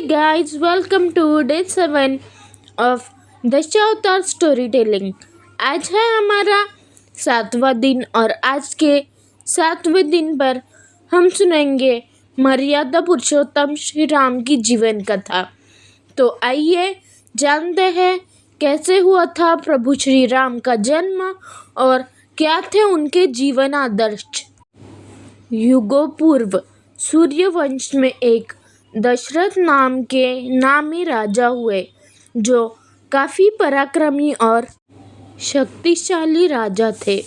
guys, welcome to day 7 of Dashavatar story telling. आज है हमारा 7वां दिन और आज के 7वें दिन पर हम सुनेंगे मर्यादा पुरुषोत्तम श्री राम की जीवन कथा। तो आइए जानते हैं कैसे हुआ था प्रभु श्री राम का जन्म और क्या थे उनके जीवन आदर्श। युगों पूर्व सूर्यवंश में एक दशरथ नाम के नामी राजा हुए जो काफ़ी पराक्रमी और शक्तिशाली राजा थे।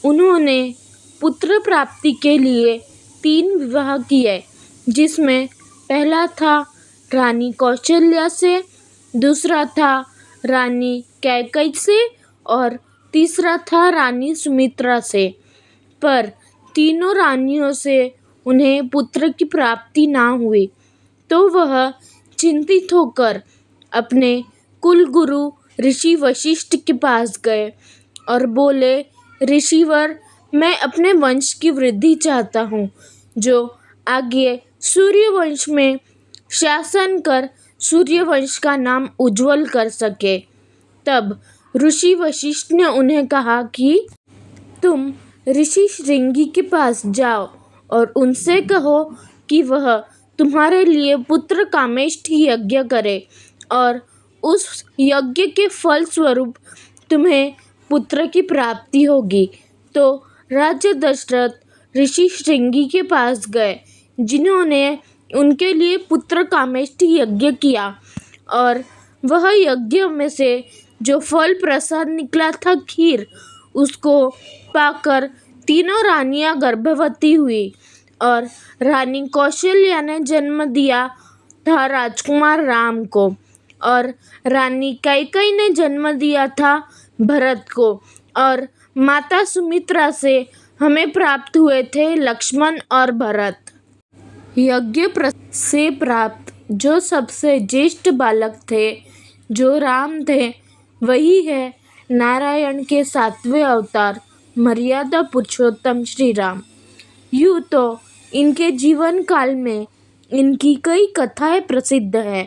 उन्होंने पुत्र प्राप्ति के लिए 3 विवाह किए, जिसमें पहला था रानी कौशल्या से, दूसरा था रानी कैकेयी से और तीसरा था रानी सुमित्रा से। पर तीनों रानियों से उन्हें पुत्र की प्राप्ति ना हुई, तो वह चिंतित होकर अपने कुलगुरु ऋषि वशिष्ठ के पास गए और बोले, ऋषिवर, मैं अपने वंश की वृद्धि चाहता हूँ, जो आगे सूर्यवंश में शासन कर सूर्यवंश का नाम उज्ज्वल कर सके। तब ऋषि वशिष्ठ ने उन्हें कहा कि तुम ऋषि श्रृंगी के पास जाओ और उनसे कहो कि वह तुम्हारे लिए पुत्र कामेष्टि यज्ञ करे और उस यज्ञ के फल स्वरूप तुम्हें पुत्र की प्राप्ति होगी। तो राजा दशरथ ऋषि श्रृंगी के पास गए, जिन्होंने उनके लिए पुत्र कामेष्टि यज्ञ किया और वह यज्ञ में से जो फल प्रसाद निकला था खीर, उसको पाकर तीनों रानियां गर्भवती हुई और रानी कौशल्या ने जन्म दिया था राजकुमार राम को और रानी कैकेयी ने जन्म दिया था भरत को और माता सुमित्रा से हमें प्राप्त हुए थे लक्ष्मण और भरत। यज्ञ से प्राप्त जो सबसे ज्येष्ठ बालक थे, जो राम थे, वही है नारायण के 7वें अवतार मर्यादा पुरुषोत्तम श्री राम। यूँ तो इनके जीवन काल में इनकी कई कथाएं प्रसिद्ध है,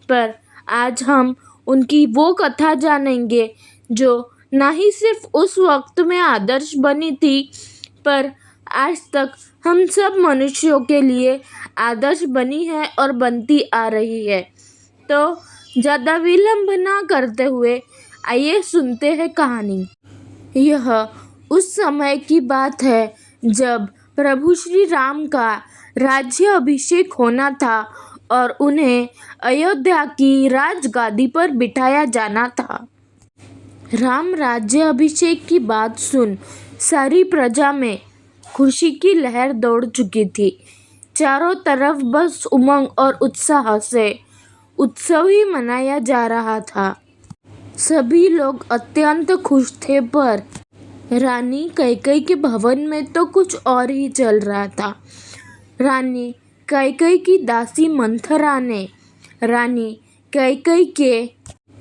पर आज हम उनकी वो कथा जानेंगे जो ना ही सिर्फ उस वक्त में आदर्श बनी थी, पर आज तक हम सब मनुष्यों के लिए आदर्श बनी है और बनती आ रही है। तो ज़्यादा विलंब ना करते हुए आइए सुनते हैं कहानी। यह उस समय की बात है जब प्रभु श्री राम का राज्य अभिषेक होना था और उन्हें अयोध्या की राजगादी पर बिठाया जाना था। राम राज्य अभिषेक की बात सुन सारी प्रजा में खुशी की लहर दौड़ चुकी थी। चारों तरफ बस उमंग और उत्साह से उत्सव ही मनाया जा रहा था। सभी लोग अत्यंत खुश थे, पर रानी कैकेयी के भवन में तो कुछ और ही चल रहा था। रानी कैकेयी की दासी मंथरा ने रानी कैकेयी के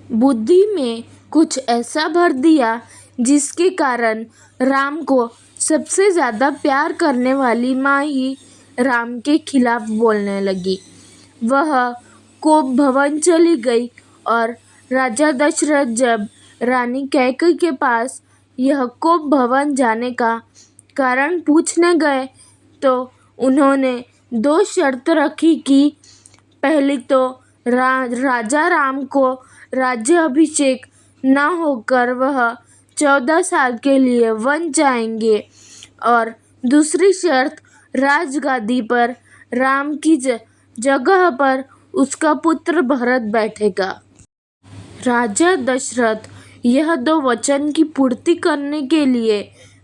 बुद्धि में कुछ ऐसा भर दिया जिसके कारण राम को सबसे ज़्यादा प्यार करने वाली माँ ही राम के खिलाफ बोलने लगी। वह कोप भवन चली गई और राजा दशरथ जब रानी कैकेयी के पास यह कोप भवन जाने का कारण पूछने गए, तो उन्होंने 2 शर्त रखी कि पहली तो राजा राम को राज्य अभिषेक न होकर वह 14 साल के लिए वन जाएंगे और दूसरी शर्त राजगादी पर राम की जगह पर उसका पुत्र भरत बैठेगा। राजा दशरथ यह 2 वचन की पूर्ति करने के लिए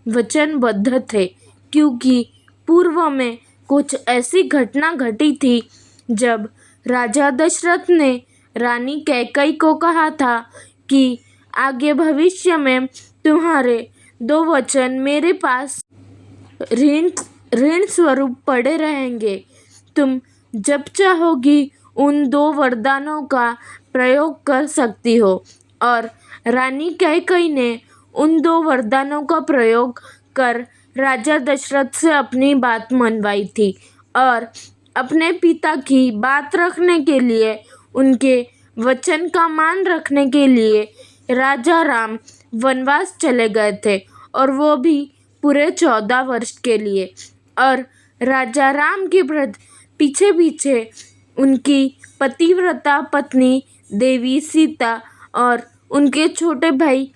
वचनबद्ध थे, क्योंकि पूर्व में कुछ ऐसी घटना घटी थी जब राजा दशरथ ने रानी कैकेयी को कहा था कि आगे भविष्य में तुम्हारे 2 वचन मेरे पास ऋण स्वरूप पड़े रहेंगे। तुम जब चाहोगी उन 2 वरदानों का प्रयोग कर सकती हो। और रानी कैकेयी ने उन 2 वरदानों का प्रयोग कर राजा दशरथ से अपनी बात मनवाई थी और अपने पिता की बात रखने के लिए, उनके वचन का मान रखने के लिए राजा राम वनवास चले गए थे, और वो भी पूरे 14 वर्ष के लिए। और राजा राम के पीछे पीछे उनकी पतिव्रता पत्नी देवी सीता और उनके छोटे भाई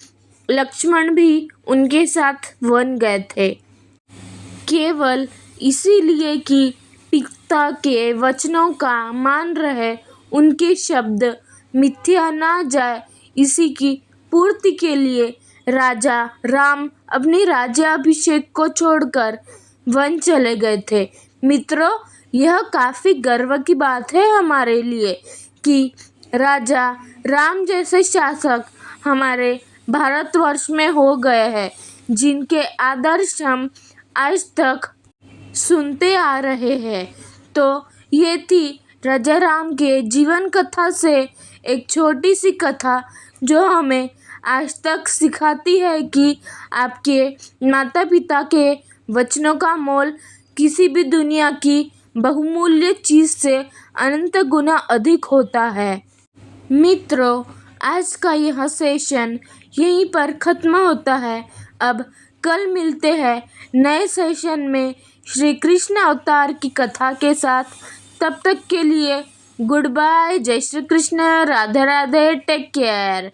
लक्ष्मण भी उनके साथ वन गए थे, केवल इसीलिए कि पिता के वचनों का मान रहे, उनके शब्द मिथ्या ना जाए, इसी की पूर्ति के लिए राजा राम अपनी राज्याभिषेक को छोड़कर वन चले गए थे। मित्रों, यह काफी गर्व की बात है हमारे लिए कि राजा राम जैसे शासक हमारे भारतवर्ष में हो गए हैं, जिनके आदर्श हम आज तक सुनते आ रहे हैं। तो ये थी राजा राम के जीवन कथा से एक छोटी सी कथा, जो हमें आज तक सिखाती है कि आपके माता पिता के वचनों का मोल किसी भी दुनिया की बहुमूल्य चीज से अनंत गुना अधिक होता है। मित्रों, आज का यह सेशन यहीं पर खत्म होता है। अब कल मिलते हैं नए सेशन में श्री कृष्ण अवतार की कथा के साथ। तब तक के लिए गुड बाय, जय श्री कृष्ण, राधे राधे, टेक केयर।